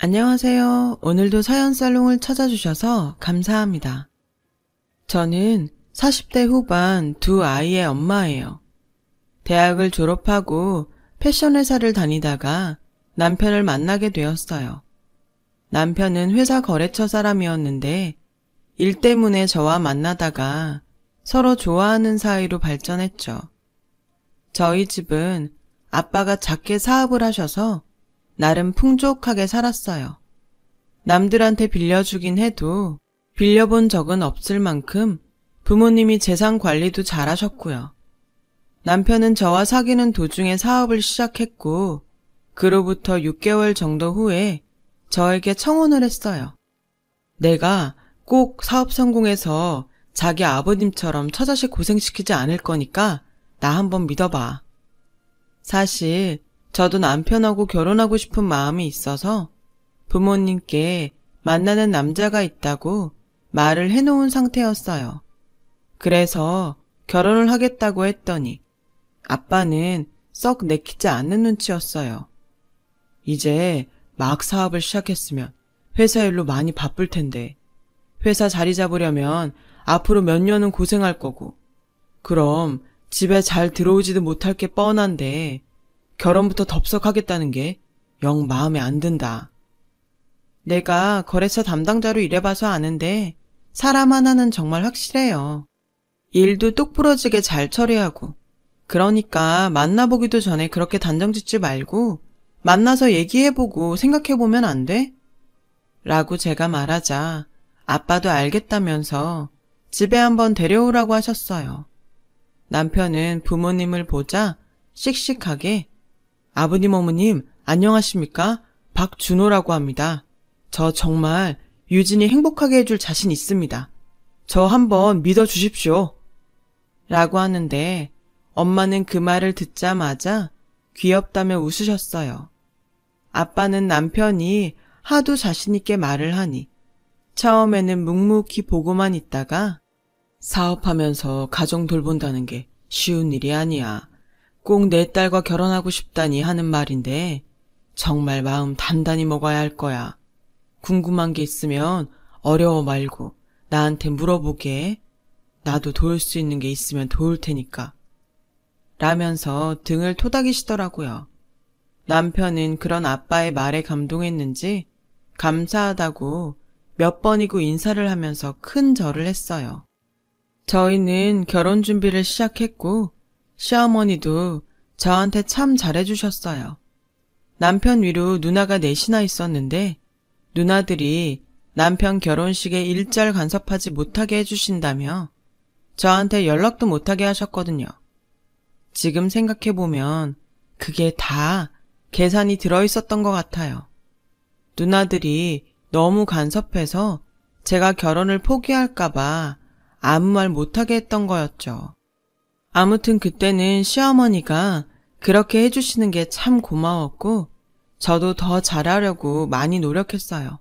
안녕하세요. 오늘도 사연살롱을 찾아주셔서 감사합니다. 저는 40대 후반 두 아이의 엄마예요. 대학을 졸업하고 패션 회사를 다니다가 남편을 만나게 되었어요. 남편은 회사 거래처 사람이었는데 일 때문에 저와 만나다가 서로 좋아하는 사이로 발전했죠. 저희 집은 아빠가 작게 사업을 하셔서 나름 풍족하게 살았어요. 남들한테 빌려주긴 해도 빌려본 적은 없을 만큼 부모님이 재산 관리도 잘하셨고요. 남편은 저와 사귀는 도중에 사업을 시작했고 그로부터 6개월 정도 후에 저에게 청혼을 했어요. 내가 꼭 사업 성공해서 자기 아버님처럼 처자식 고생시키지 않을 거니까 나 한번 믿어봐. 사실 저도 남편하고 결혼하고 싶은 마음이 있어서 부모님께 만나는 남자가 있다고 말을 해놓은 상태였어요. 그래서 결혼을 하겠다고 했더니 아빠는 썩 내키지 않는 눈치였어요. 이제 막 사업을 시작했으면 회사 일로 많이 바쁠 텐데 회사 자리 잡으려면 앞으로 몇 년은 고생할 거고 그럼 집에 잘 들어오지도 못할 게 뻔한데 결혼부터 덥석하겠다는 게 영 마음에 안 든다. 내가 거래처 담당자로 일해봐서 아는데 사람 하나는 정말 확실해요. 일도 똑부러지게 잘 처리하고 그러니까 만나보기도 전에 그렇게 단정짓지 말고 만나서 얘기해보고 생각해보면 안 돼? 라고 제가 말하자 아빠도 알겠다면서 집에 한번 데려오라고 하셨어요. 남편은 부모님을 보자 씩씩하게 아버님 어머님 안녕하십니까? 박준호라고 합니다. 저 정말 유진이 행복하게 해줄 자신 있습니다. 저 한번 믿어주십시오. 라고 하는데 엄마는 그 말을 듣자마자 귀엽다며 웃으셨어요. 아빠는 남편이 하도 자신있게 말을 하니 처음에는 묵묵히 보고만 있다가 사업하면서 가정 돌본다는 게 쉬운 일이 아니야. 꼭 내 딸과 결혼하고 싶다니 하는 말인데 정말 마음 단단히 먹어야 할 거야. 궁금한 게 있으면 어려워 말고 나한테 물어보게. 나도 도울 수 있는 게 있으면 도울 테니까. 라면서 등을 토닥이시더라고요. 남편은 그런 아빠의 말에 감동했는지 감사하다고 몇 번이고 인사를 하면서 큰 절을 했어요. 저희는 결혼 준비를 시작했고 시어머니도 저한테 참 잘해주셨어요. 남편 위로 누나가 넷이나 있었는데 누나들이 남편 결혼식에 일절 간섭하지 못하게 해주신다며 저한테 연락도 못하게 하셨거든요. 지금 생각해보면 그게 다 계산이 들어있었던 것 같아요. 누나들이 너무 간섭해서 제가 결혼을 포기할까봐 아무 말 못하게 했던 거였죠. 아무튼 그때는 시어머니가 그렇게 해주시는 게 참 고마웠고 저도 더 잘하려고 많이 노력했어요.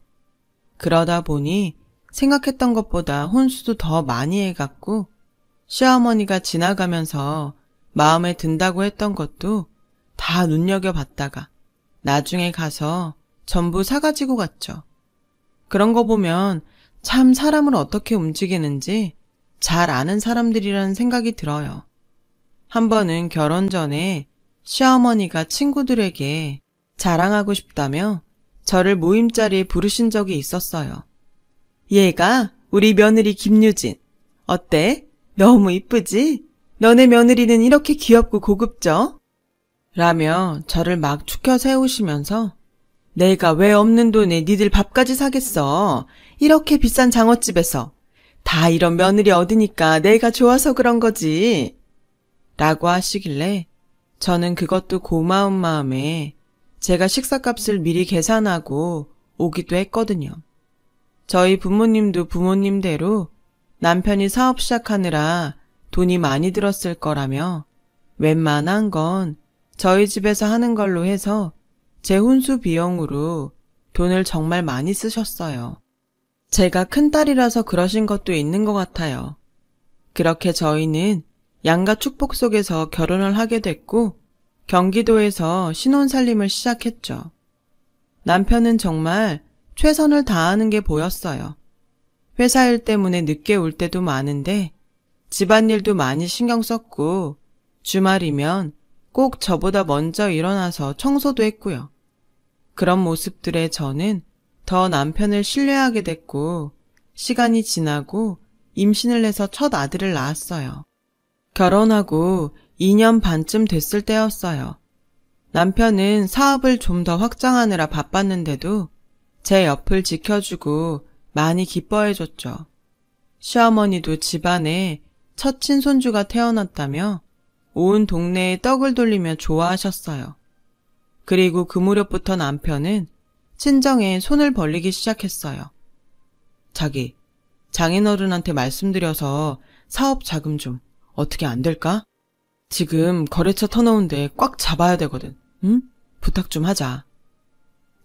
그러다 보니 생각했던 것보다 혼수도 더 많이 해갔고 시어머니가 지나가면서 마음에 든다고 했던 것도 다 눈여겨봤다가 나중에 가서 전부 사가지고 갔죠. 그런 거 보면 참 사람을 어떻게 움직이는지 잘 아는 사람들이라는 생각이 들어요. 한 번은 결혼 전에 시어머니가 친구들에게 자랑하고 싶다며 저를 모임 자리에 부르신 적이 있었어요. 얘가 우리 며느리 김유진. 어때? 너무 이쁘지? 너네 며느리는 이렇게 귀엽고 고급져? 라며 저를 막 축혀 세우시면서 내가 왜 없는 돈에 니들 밥까지 사겠어. 이렇게 비싼 장어집에서. 다 이런 며느리 얻으니까 내가 좋아서 그런 거지. 라고 하시길래 저는 그것도 고마운 마음에 제가 식사값을 미리 계산하고 오기도 했거든요. 저희 부모님도 부모님대로 남편이 사업 시작하느라 돈이 많이 들었을 거라며 웬만한 건 저희 집에서 하는 걸로 해서 제 혼수 비용으로 돈을 정말 많이 쓰셨어요. 제가 큰딸이라서 그러신 것도 있는 것 같아요. 그렇게 저희는 양가 축복 속에서 결혼을 하게 됐고 경기도에서 신혼살림을 시작했죠. 남편은 정말 최선을 다하는 게 보였어요. 회사 일 때문에 늦게 올 때도 많은데 집안일도 많이 신경 썼고 주말이면 꼭 저보다 먼저 일어나서 청소도 했고요. 그런 모습들에 저는 더 남편을 신뢰하게 됐고 시간이 지나고 임신을 해서 첫 아들을 낳았어요. 결혼하고 2년 반쯤 됐을 때였어요. 남편은 사업을 좀 더 확장하느라 바빴는데도 제 옆을 지켜주고 많이 기뻐해줬죠. 시어머니도 집안에 첫 친손주가 태어났다며 온 동네에 떡을 돌리며 좋아하셨어요. 그리고 그 무렵부터 남편은 친정에 손을 벌리기 시작했어요. 자기, 장인어른한테 말씀드려서 사업 자금 좀 어떻게 안 될까? 지금 거래처 터놓은데 꽉 잡아야 되거든. 응? 부탁 좀 하자.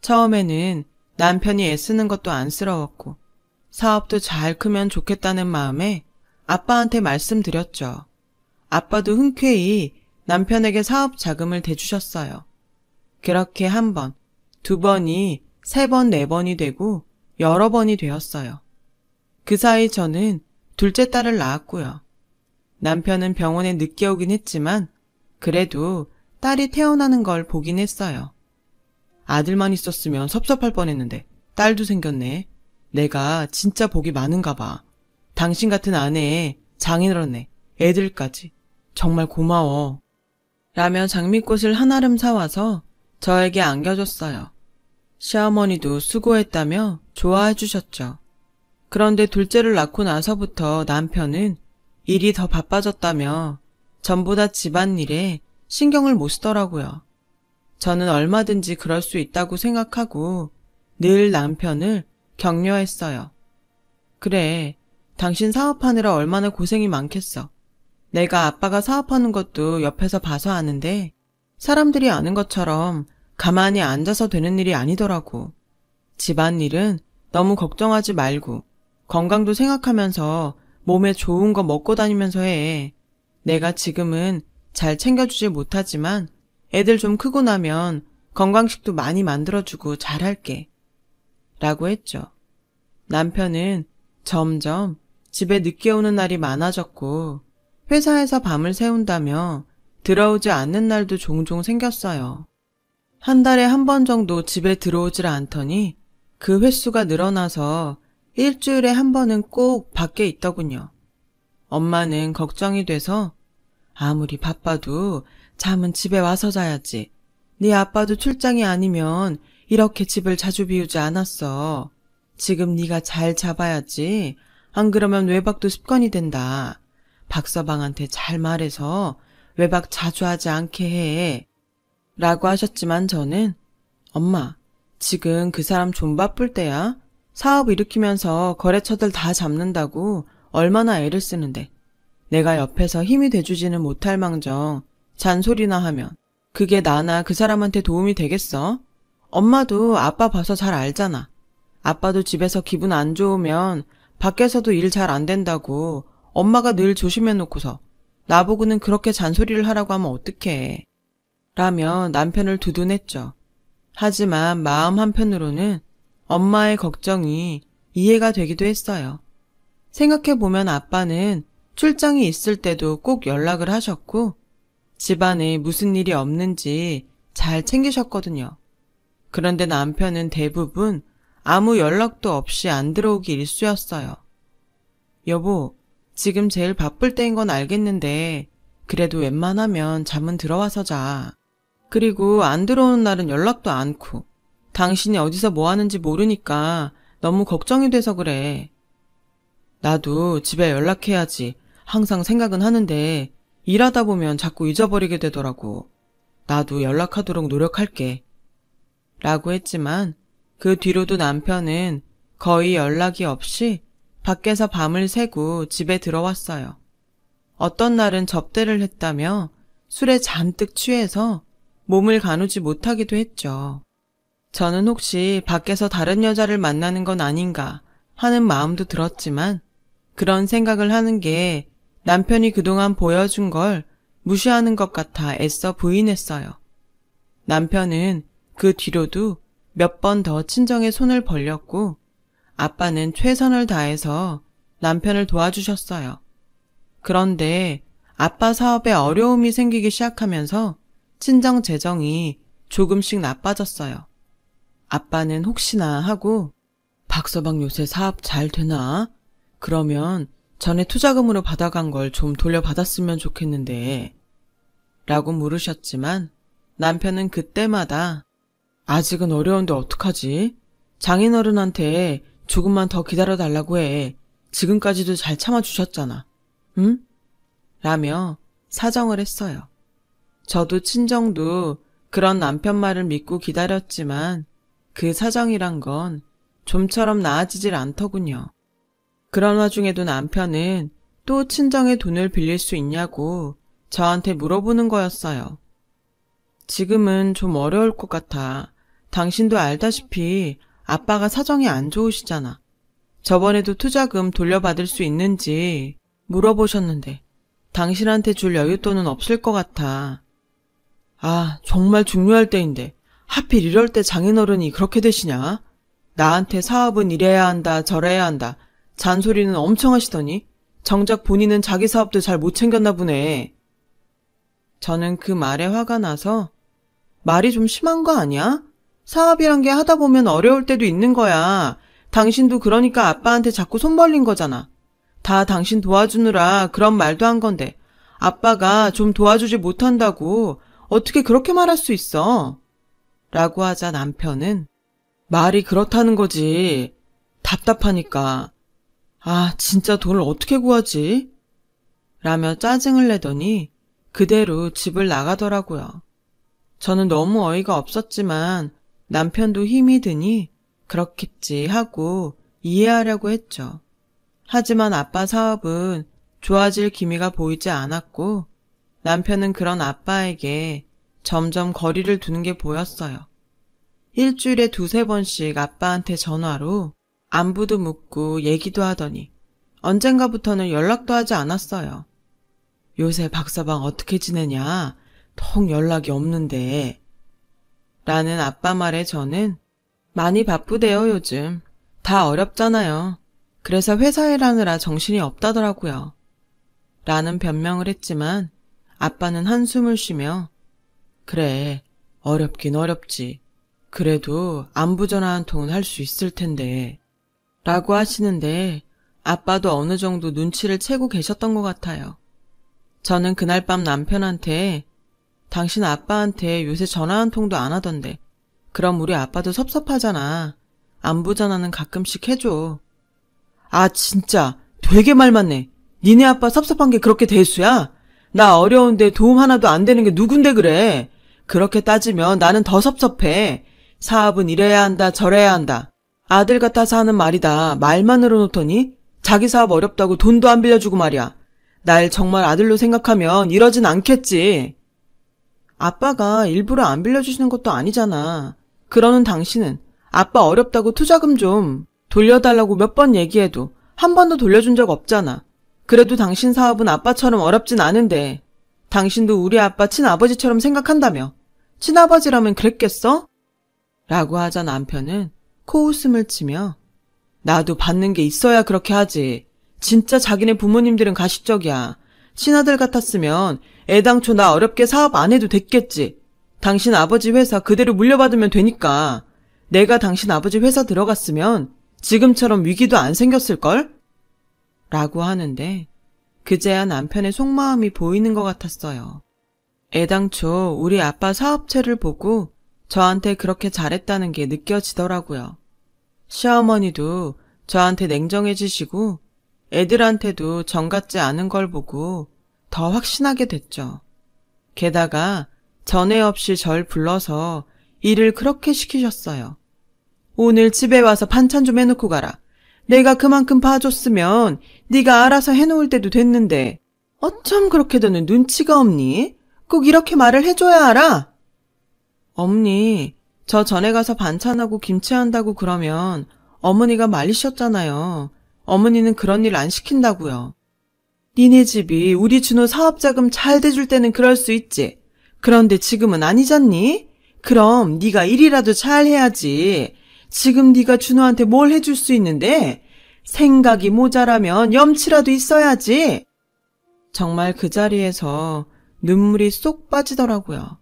처음에는 남편이 애쓰는 것도 안쓰러웠고 사업도 잘 크면 좋겠다는 마음에 아빠한테 말씀드렸죠. 아빠도 흔쾌히 남편에게 사업 자금을 대주셨어요. 그렇게 한 번, 두 번이 세 번, 네 번이 되고 여러 번이 되었어요. 그 사이 저는 둘째 딸을 낳았고요. 남편은 병원에 늦게 오긴 했지만 그래도 딸이 태어나는 걸 보긴 했어요. 아들만 있었으면 섭섭할 뻔했는데 딸도 생겼네. 내가 진짜 복이 많은가 봐. 당신 같은 아내에 장인어른에 애들까지. 정말 고마워. 라며 장미꽃을 한아름 사와서 저에게 안겨줬어요. 시어머니도 수고했다며 좋아해 주셨죠. 그런데 둘째를 낳고 나서부터 남편은 일이 더 바빠졌다며 전보다 집안일에 신경을 못 쓰더라고요. 저는 얼마든지 그럴 수 있다고 생각하고 늘 남편을 격려했어요. 그래, 당신 사업하느라 얼마나 고생이 많겠어. 내가 아빠가 사업하는 것도 옆에서 봐서 아는데 사람들이 아는 것처럼 가만히 앉아서 되는 일이 아니더라고. 집안일은 너무 걱정하지 말고 건강도 생각하면서 몸에 좋은 거 먹고 다니면서 해. 내가 지금은 잘 챙겨주지 못하지만 애들 좀 크고 나면 건강식도 많이 만들어주고 잘할게. 라고 했죠. 남편은 점점 집에 늦게 오는 날이 많아졌고 회사에서 밤을 새운다며 들어오지 않는 날도 종종 생겼어요. 한 달에 한 번 정도 집에 들어오질 않더니 그 횟수가 늘어나서 일주일에 한 번은 꼭 밖에 있더군요. 엄마는 걱정이 돼서 아무리 바빠도 잠은 집에 와서 자야지. 네 아빠도 출장이 아니면 이렇게 집을 자주 비우지 않았어. 지금 네가 잘 잡아야지. 안 그러면 외박도 습관이 된다. 박서방한테 잘 말해서 외박 자주 하지 않게 해. 라고 하셨지만 저는 엄마, 지금 그 사람 좀 바쁠 때야. 사업 일으키면서 거래처들 다 잡는다고 얼마나 애를 쓰는데 내가 옆에서 힘이 돼주지는 못할 망정 잔소리나 하면 그게 나나 그 사람한테 도움이 되겠어? 엄마도 아빠 봐서 잘 알잖아. 아빠도 집에서 기분 안 좋으면 밖에서도 일 잘 안 된다고 엄마가 늘 조심해놓고서 나보고는 그렇게 잔소리를 하라고 하면 어떡해. 라며 남편을 두둔했죠. 하지만 마음 한편으로는 엄마의 걱정이 이해가 되기도 했어요. 생각해보면 아빠는 출장이 있을 때도 꼭 연락을 하셨고 집안에 무슨 일이 없는지 잘 챙기셨거든요. 그런데 남편은 대부분 아무 연락도 없이 안 들어오기 일쑤였어요. 여보, 지금 제일 바쁠 때인 건 알겠는데 그래도 웬만하면 잠은 들어와서 자. 그리고 안 들어오는 날은 연락도 않고 당신이 어디서 뭐 하는지 모르니까 너무 걱정이 돼서 그래. 나도 집에 연락해야지 항상 생각은 하는데 일하다 보면 자꾸 잊어버리게 되더라고. 나도 연락하도록 노력할게. 라고 했지만 그 뒤로도 남편은 거의 연락이 없이 밖에서 밤을 새고 집에 들어왔어요. 어떤 날은 접대를 했다며 술에 잔뜩 취해서 몸을 가누지 못하기도 했죠. 저는 혹시 밖에서 다른 여자를 만나는 건 아닌가 하는 마음도 들었지만 그런 생각을 하는 게 남편이 그동안 보여준 걸 무시하는 것 같아 애써 부인했어요. 남편은 그 뒤로도 몇 번 더 친정에 손을 벌렸고 아빠는 최선을 다해서 남편을 도와주셨어요. 그런데 아빠 사업에 어려움이 생기기 시작하면서 친정 재정이 조금씩 나빠졌어요. 아빠는 혹시나 하고 박서방 요새 사업 잘 되나? 그러면 전에 투자금으로 받아간 걸 좀 돌려받았으면 좋겠는데 라고 물으셨지만 남편은 그때마다 아직은 어려운데 어떡하지? 장인어른한테 조금만 더 기다려달라고 해. 지금까지도 잘 참아주셨잖아. 응? 라며 사정을 했어요. 저도 친정도 그런 남편 말을 믿고 기다렸지만 그 사정이란 건 좀처럼 나아지질 않더군요. 그런 와중에도 남편은 또 친정에 돈을 빌릴 수 있냐고 저한테 물어보는 거였어요. 지금은 좀 어려울 것 같아. 당신도 알다시피 아빠가 사정이 안 좋으시잖아. 저번에도 투자금 돌려받을 수 있는지 물어보셨는데 당신한테 줄 여윳돈은 없을 것 같아. 아, 정말 중요할 때인데 하필 이럴 때 장인어른이 그렇게 되시냐? 나한테 사업은 이래야 한다 저래야 한다 잔소리는 엄청 하시더니 정작 본인은 자기 사업도 잘 못 챙겼나 보네. 저는 그 말에 화가 나서 말이 좀 심한 거 아니야? 사업이란 게 하다 보면 어려울 때도 있는 거야. 당신도 그러니까 아빠한테 자꾸 손 벌린 거잖아. 다 당신 도와주느라 그런 말도 한 건데 아빠가 좀 도와주지 못한다고 어떻게 그렇게 말할 수 있어? 라고 하자 남편은 말이 그렇다는 거지. 답답하니까. 아, 진짜 돈을 어떻게 구하지? 라며 짜증을 내더니 그대로 집을 나가더라고요. 저는 너무 어이가 없었지만 남편도 힘이 드니 그렇겠지 하고 이해하려고 했죠. 하지만 아빠 사업은 좋아질 기미가 보이지 않았고 남편은 그런 아빠에게 점점 거리를 두는 게 보였어요. 일주일에 2-3번씩 아빠한테 전화로 안부도 묻고 얘기도 하더니 언젠가부터는 연락도 하지 않았어요. 요새 박서방 어떻게 지내냐? 통 연락이 없는데. 라는 아빠 말에 저는 많이 바쁘대요 요즘. 다 어렵잖아요. 그래서 회사 일하느라 정신이 없다더라고요. 라는 변명을 했지만 아빠는 한숨을 쉬며 그래, 어렵긴 어렵지. 그래도 안부 전화 한 통은 할 수 있을 텐데. 라고 하시는데 아빠도 어느 정도 눈치를 채고 계셨던 것 같아요. 저는 그날 밤 남편한테 당신 아빠한테 요새 전화 한 통도 안 하던데 그럼 우리 아빠도 섭섭하잖아. 안부 전화는 가끔씩 해줘. 아 진짜 되게 말 많네. 니네 아빠 섭섭한 게 그렇게 대수야? 나 어려운데 도움 하나도 안 되는 게 누군데 그래. 그렇게 따지면 나는 더 섭섭해. 사업은 이래야 한다 저래야 한다. 아들 같아서 하는 말이다. 말만으로 놓더니 자기 사업 어렵다고 돈도 안 빌려주고 말이야. 날 정말 아들로 생각하면 이러진 않겠지. 아빠가 일부러 안 빌려주시는 것도 아니잖아. 그러는 당신은 아빠 어렵다고 투자금 좀 돌려달라고 몇 번 얘기해도 한 번도 돌려준 적 없잖아. 그래도 당신 사업은 아빠처럼 어렵진 않은데 당신도 우리 아빠 친아버지처럼 생각한다며. 친아버지라면 그랬겠어? 라고 하자 남편은 코웃음을 치며 나도 받는 게 있어야 그렇게 하지. 진짜 자기네 부모님들은 가식적이야. 친아들 같았으면 애당초 나 어렵게 사업 안 해도 됐겠지. 당신 아버지 회사 그대로 물려받으면 되니까. 내가 당신 아버지 회사 들어갔으면 지금처럼 위기도 안 생겼을걸? 라고 하는데 그제야 남편의 속마음이 보이는 것 같았어요. 애당초 우리 아빠 사업체를 보고 저한테 그렇게 잘했다는 게 느껴지더라고요. 시어머니도 저한테 냉정해지시고 애들한테도 정 같지 않은 걸 보고 더 확신하게 됐죠. 게다가 전에 없이 절 불러서 일을 그렇게 시키셨어요. 오늘 집에 와서 반찬 좀 해놓고 가라. 내가 그만큼 봐줬으면 네가 알아서 해놓을 때도 됐는데 어쩜 그렇게 너는 눈치가 없니? 꼭 이렇게 말을 해줘야 알아? 어머니, 저 전에 가서 반찬하고 김치한다고 그러면 어머니가 말리셨잖아요. 어머니는 그런 일 안 시킨다고요. 니네 집이 우리 준호 사업자금 잘 대줄 때는 그럴 수 있지. 그런데 지금은 아니잖니? 그럼 네가 일이라도 잘 해야지. 지금 네가 준호한테 뭘 해줄 수 있는데? 생각이 모자라면 염치라도 있어야지. 정말 그 자리에서 눈물이 쏙 빠지더라고요.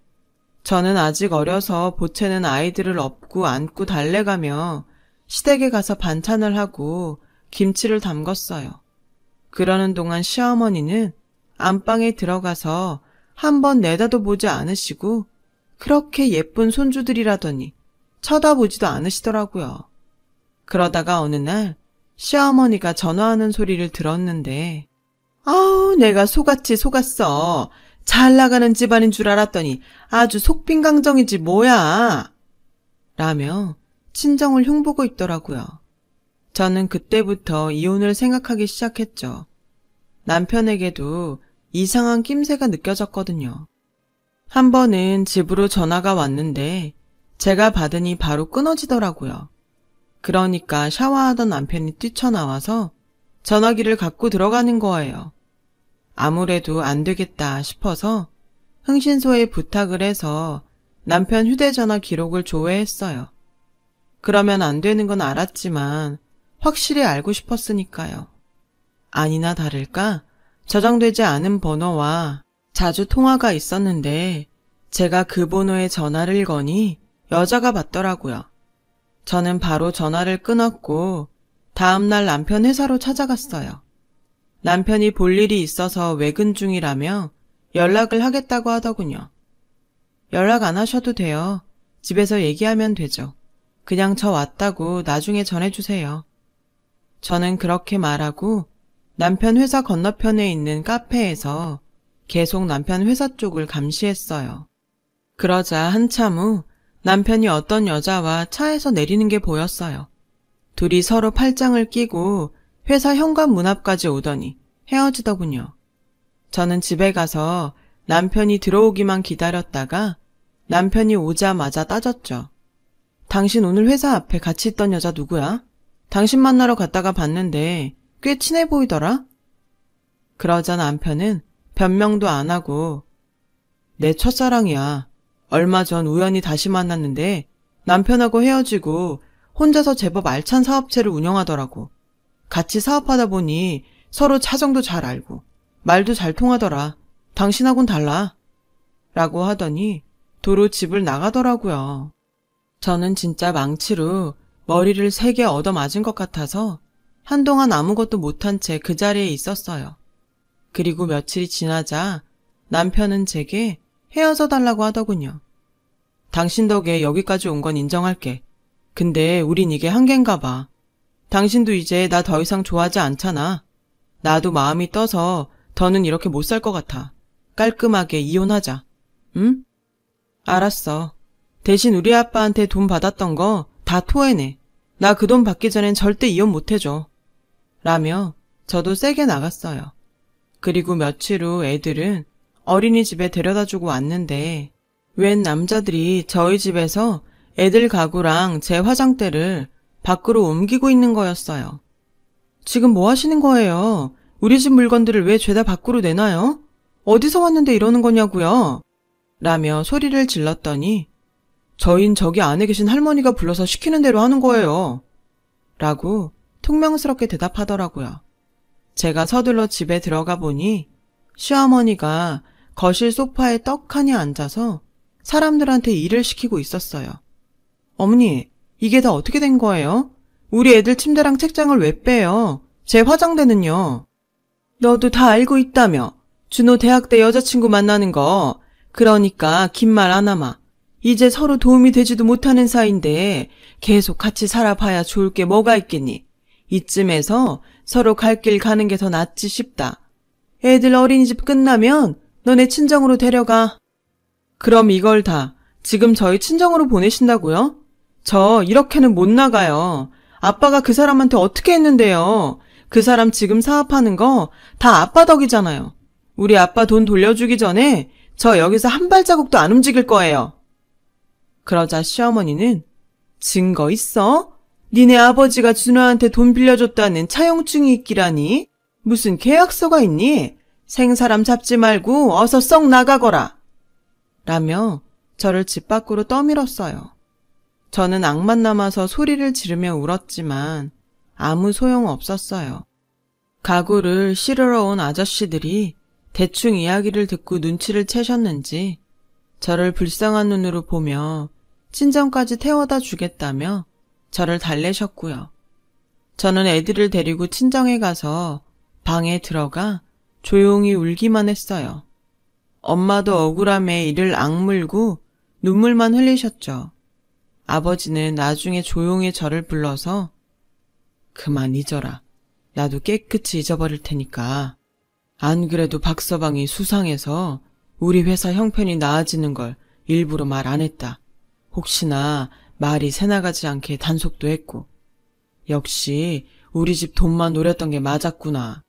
저는 아직 어려서 보채는 아이들을 업고 안고 달래가며 시댁에 가서 반찬을 하고 김치를 담궜어요. 그러는 동안 시어머니는 안방에 들어가서 한번 내다도 보지 않으시고 그렇게 예쁜 손주들이라더니 쳐다보지도 않으시더라고요. 그러다가 어느 날 시어머니가 전화하는 소리를 들었는데 아우 내가 속았지 속았어. 잘 나가는 집안인 줄 알았더니 아주 속빈강정이지 뭐야. 라며 친정을 흉보고 있더라고요. 저는 그때부터 이혼을 생각하기 시작했죠. 남편에게도 이상한 낌새가 느껴졌거든요. 한 번은 집으로 전화가 왔는데 제가 받으니 바로 끊어지더라고요. 그러니까 샤워하던 남편이 뛰쳐나와서 전화기를 갖고 들어가는 거예요. 아무래도 안 되겠다 싶어서 흥신소에 부탁을 해서 남편 휴대전화 기록을 조회했어요. 그러면 안 되는 건 알았지만 확실히 알고 싶었으니까요. 아니나 다를까 저장되지 않은 번호와 자주 통화가 있었는데 제가 그 번호에 전화를 거니 여자가 받더라고요. 저는 바로 전화를 끊었고 다음날 남편 회사로 찾아갔어요. 남편이 볼 일이 있어서 외근 중이라며 연락을 하겠다고 하더군요. 연락 안 하셔도 돼요. 집에서 얘기하면 되죠. 그냥 저 왔다고 나중에 전해주세요. 저는 그렇게 말하고 남편 회사 건너편에 있는 카페에서 계속 남편 회사 쪽을 감시했어요. 그러자 한참 후 남편이 어떤 여자와 차에서 내리는 게 보였어요. 둘이 서로 팔짱을 끼고 회사 현관문 앞까지 오더니 헤어지더군요. 저는 집에 가서 남편이 들어오기만 기다렸다가 남편이 오자마자 따졌죠. 당신 오늘 회사 앞에 같이 있던 여자 누구야? 당신 만나러 갔다가 봤는데 꽤 친해 보이더라? 그러자 남편은 변명도 안 하고 내 첫사랑이야. 얼마 전 우연히 다시 만났는데 남편하고 헤어지고 혼자서 제법 알찬 사업체를 운영하더라고. 같이 사업하다 보니 서로 사정도 잘 알고 말도 잘 통하더라. 당신하고는 달라. 라고 하더니 도로 집을 나가더라고요. 저는 진짜 망치로 머리를 3개 얻어맞은 것 같아서 한동안 아무것도 못한 채 그 자리에 있었어요. 그리고 며칠이 지나자 남편은 제게 헤어져 달라고 하더군요. 당신 덕에 여기까지 온 건 인정할게. 근데 우린 이게 한계인가 봐. 당신도 이제 나 더 이상 좋아하지 않잖아. 나도 마음이 떠서 더는 이렇게 못 살 것 같아. 깔끔하게 이혼하자. 응? 알았어. 대신 우리 아빠한테 돈 받았던 거 다 토해내. 나 그 돈 받기 전엔 절대 이혼 못 해줘. 라며 저도 세게 나갔어요. 그리고 며칠 후 애들은 어린이집에 데려다주고 왔는데 웬 남자들이 저희 집에서 애들 가구랑 제 화장대를 밖으로 옮기고 있는 거였어요. 지금 뭐 하시는 거예요? 우리 집 물건들을 왜 죄다 밖으로 내놔요? 어디서 왔는데 이러는 거냐고요? 라며 소리를 질렀더니 저흰 저기 안에 계신 할머니가 불러서 시키는 대로 하는 거예요. 라고 퉁명스럽게 대답하더라고요. 제가 서둘러 집에 들어가 보니 시어머니가 거실 소파에 떡하니 앉아서 사람들한테 일을 시키고 있었어요. 어머니, 이게 다 어떻게 된 거예요? 우리 애들 침대랑 책장을 왜 빼요? 제 화장대는요? 너도 다 알고 있다며. 준호 대학 때 여자친구 만나는 거. 그러니까 긴 말 안 하마. 이제 서로 도움이 되지도 못하는 사이인데 계속 같이 살아봐야 좋을 게 뭐가 있겠니? 이쯤에서 서로 갈 길 가는 게 더 낫지 싶다. 애들 어린이집 끝나면 너네 친정으로 데려가. 그럼 이걸 다 지금 저희 친정으로 보내신다고요? 저 이렇게는 못 나가요. 아빠가 그 사람한테 어떻게 했는데요. 그 사람 지금 사업하는 거 다 아빠 덕이잖아요. 우리 아빠 돈 돌려주기 전에 저 여기서 한 발자국도 안 움직일 거예요. 그러자 시어머니는 증거 있어? 니네 아버지가 준호한테 돈 빌려줬다는 차용증이 있기라니? 무슨 계약서가 있니? 생사람 잡지 말고 어서 썩 나가거라. 라며 저를 집 밖으로 떠밀었어요. 저는 악만 남아서 소리를 지르며 울었지만 아무 소용 없었어요. 가구를 실으러 온 아저씨들이 대충 이야기를 듣고 눈치를 채셨는지 저를 불쌍한 눈으로 보며 친정까지 태워다 주겠다며 저를 달래셨고요. 저는 애들을 데리고 친정에 가서 방에 들어가 조용히 울기만 했어요. 엄마도 억울함에 이를 악물고 눈물만 흘리셨죠. 아버지는 나중에 조용히 저를 불러서 그만 잊어라. 나도 깨끗이 잊어버릴 테니까. 안 그래도 박서방이 수상해서 우리 회사 형편이 나아지는 걸 일부러 말 안 했다. 혹시나 말이 새나가지 않게 단속도 했고. 역시 우리 집 돈만 노렸던 게 맞았구나.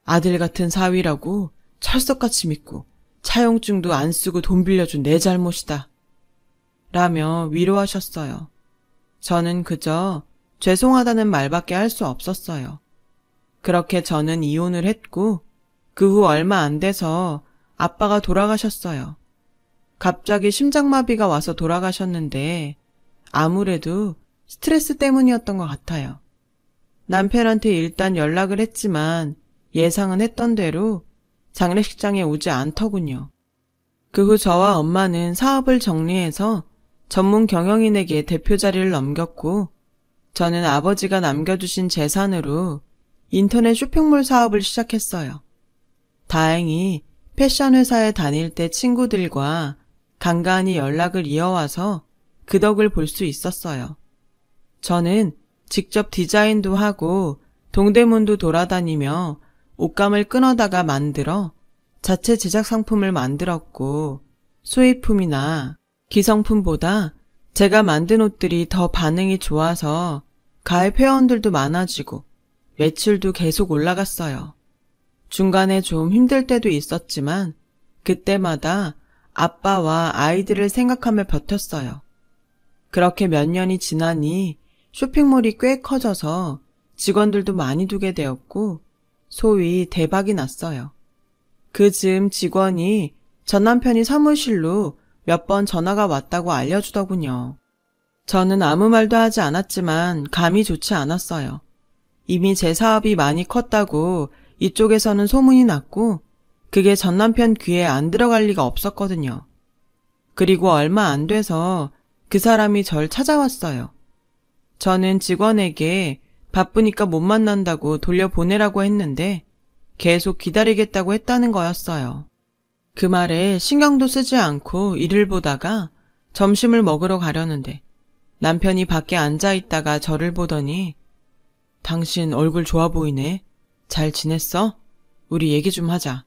아들 같은 사위라고 철석같이 믿고 차용증도 안 쓰고 돈 빌려준 내 잘못이다. 라며 위로하셨어요. 저는 그저 죄송하다는 말밖에 할 수 없었어요. 그렇게 저는 이혼을 했고 그 후 얼마 안 돼서 아빠가 돌아가셨어요. 갑자기 심장마비가 와서 돌아가셨는데 아무래도 스트레스 때문이었던 것 같아요. 남편한테 일단 연락을 했지만 예상은 했던 대로 장례식장에 오지 않더군요. 그 후 저와 엄마는 사업을 정리해서 전문 경영인에게 대표 자리를 넘겼고 저는 아버지가 남겨두신 재산으로 인터넷 쇼핑몰 사업을 시작했어요. 다행히 패션 회사에 다닐 때 친구들과 간간히 연락을 이어와서 그 덕을 볼 수 있었어요. 저는 직접 디자인도 하고 동대문도 돌아다니며 옷감을 끊어다가 만들어 자체 제작 상품을 만들었고 수입품이나 기성품보다 제가 만든 옷들이 더 반응이 좋아서 가입 회원들도 많아지고 매출도 계속 올라갔어요. 중간에 좀 힘들 때도 있었지만 그때마다 아빠와 아이들을 생각하며 버텼어요. 그렇게 몇 년이 지나니 쇼핑몰이 꽤 커져서 직원들도 많이 두게 되었고 소위 대박이 났어요. 그 즈음 직원이 전 남편이 사무실로 몇 번 전화가 왔다고 알려주더군요. 저는 아무 말도 하지 않았지만 감이 좋지 않았어요. 이미 제 사업이 많이 컸다고 이쪽에서는 소문이 났고 그게 전 남편 귀에 안 들어갈 리가 없었거든요. 그리고 얼마 안 돼서 그 사람이 절 찾아왔어요. 저는 직원에게 바쁘니까 못 만난다고 돌려보내라고 했는데 계속 기다리겠다고 했다는 거였어요. 그 말에 신경도 쓰지 않고 일을 보다가 점심을 먹으러 가려는데 남편이 밖에 앉아있다가 저를 보더니 당신 얼굴 좋아 보이네. 잘 지냈어? 우리 얘기 좀 하자.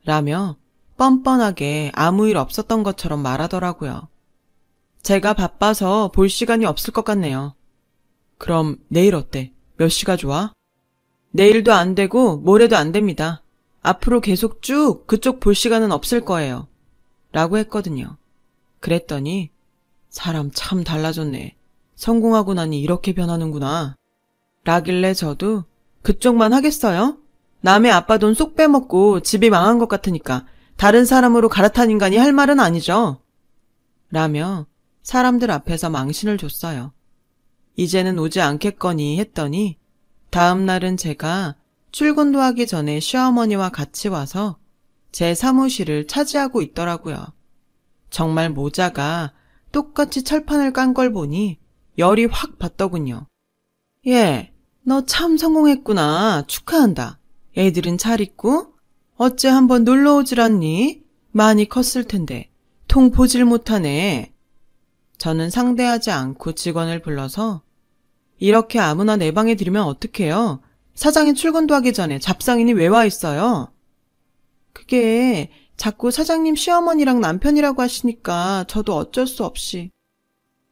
라며 뻔뻔하게 아무 일 없었던 것처럼 말하더라고요. 제가 바빠서 볼 시간이 없을 것 같네요. 그럼 내일 어때? 몇 시가 좋아? 내일도 안 되고 모레도 안 됩니다. 앞으로 계속 쭉 그쪽 볼 시간은 없을 거예요. 라고 했거든요. 그랬더니 사람 참 달라졌네. 성공하고 나니 이렇게 변하는구나. 라길래 저도 그쪽만 하겠어요? 남의 아빠 돈 쏙 빼먹고 집이 망한 것 같으니까 다른 사람으로 갈아탄 인간이 할 말은 아니죠. 라며 사람들 앞에서 망신을 줬어요. 이제는 오지 않겠거니 했더니 다음 날은 제가 출근도 하기 전에 시어머니와 같이 와서 제 사무실을 차지하고 있더라고요. 정말 모자가 똑같이 철판을 깐 걸 보니 열이 확 받더군요. 예, 너 참 성공했구나. 축하한다. 애들은 잘 있고? 어째 한번 놀러 오질 않니? 많이 컸을 텐데. 통 보질 못하네. 저는 상대하지 않고 직원을 불러서 이렇게 아무나 내 방에 들이면 어떡해요? 사장이 출근도 하기 전에 잡상인이 왜 와 있어요? 그게 자꾸 사장님 시어머니랑 남편이라고 하시니까 저도 어쩔 수 없이.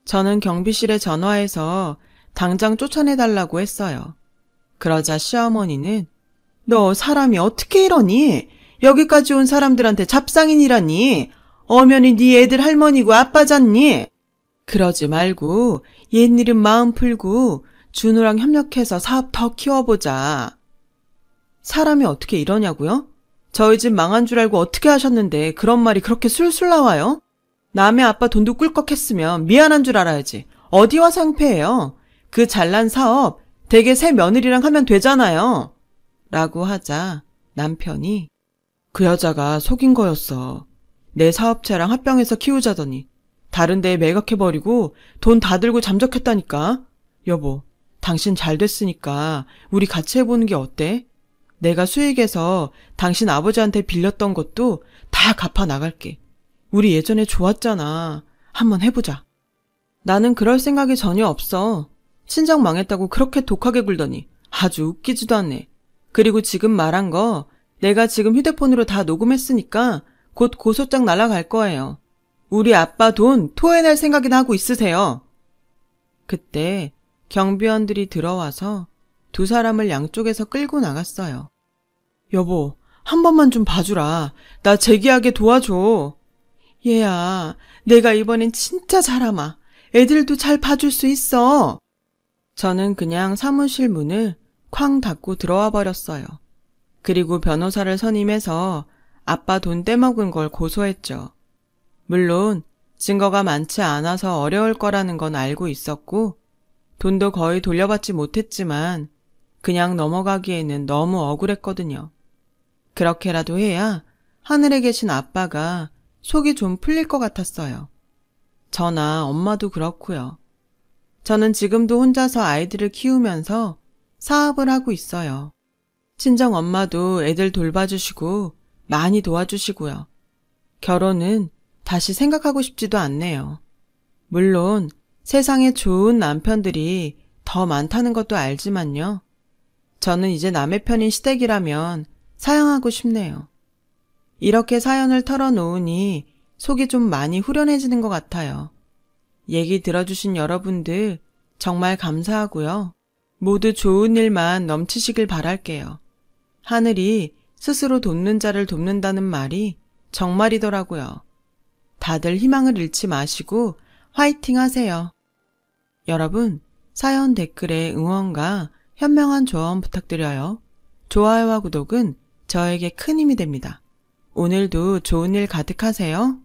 저는 경비실에 전화해서 당장 쫓아내달라고 했어요. 그러자 시어머니는 너 사람이 어떻게 이러니? 여기까지 온 사람들한테 잡상인이라니? 엄연히 네 애들 할머니고 아빠잖니? 그러지 말고 옛일은 마음 풀고 준우랑 협력해서 사업 더 키워보자. 사람이 어떻게 이러냐고요? 저희 집 망한 줄 알고 어떻게 하셨는데 그런 말이 그렇게 술술 나와요? 남의 아빠 돈도 꿀꺽했으면 미안한 줄 알아야지. 어디와 상패해요. 그 잘난 사업 댁에 새 며느리랑 하면 되잖아요. 라고 하자 남편이 그 여자가 속인 거였어. 내 사업체랑 합병해서 키우자더니 다른 데에 매각해버리고 돈 다 들고 잠적했다니까. 여보, 당신 잘 됐으니까 우리 같이 해보는 게 어때? 내가 수익에서 당신 아버지한테 빌렸던 것도 다 갚아 나갈게. 우리 예전에 좋았잖아. 한번 해보자. 나는 그럴 생각이 전혀 없어. 친정 망했다고 그렇게 독하게 굴더니 아주 웃기지도 않네. 그리고 지금 말한 거 내가 지금 휴대폰으로 다 녹음했으니까 곧 고소장 날아갈 거예요. 우리 아빠 돈 토해낼 생각이나 하고 있으세요. 그때 경비원들이 들어와서 두 사람을 양쪽에서 끌고 나갔어요. 여보, 한 번만 좀 봐주라. 나 재기하게 도와줘. 얘야, 내가 이번엔 진짜 잘하마. 애들도 잘 봐줄 수 있어. 저는 그냥 사무실 문을 쾅 닫고 들어와 버렸어요. 그리고 변호사를 선임해서 아빠 돈 떼먹은 걸 고소했죠. 물론 증거가 많지 않아서 어려울 거라는 건 알고 있었고 돈도 거의 돌려받지 못했지만 그냥 넘어가기에는 너무 억울했거든요. 그렇게라도 해야 하늘에 계신 아빠가 속이 좀 풀릴 것 같았어요. 저나 엄마도 그렇고요. 저는 지금도 혼자서 아이들을 키우면서 사업을 하고 있어요. 친정 엄마도 애들 돌봐주시고 많이 도와주시고요. 결혼은 다시 생각하고 싶지도 않네요. 물론 세상에 좋은 남편들이 더 많다는 것도 알지만요. 저는 이제 남의 편인 시댁이라면 사양하고 싶네요. 이렇게 사연을 털어놓으니 속이 좀 많이 후련해지는 것 같아요. 얘기 들어주신 여러분들 정말 감사하고요. 모두 좋은 일만 넘치시길 바랄게요. 하늘이 스스로 돕는 자를 돕는다는 말이 정말이더라고요. 다들 희망을 잃지 마시고 화이팅 하세요. 여러분, 사연 댓글에 응원과 현명한 조언 부탁드려요. 좋아요와 구독은 저에게 큰 힘이 됩니다. 오늘도 좋은 일 가득하세요.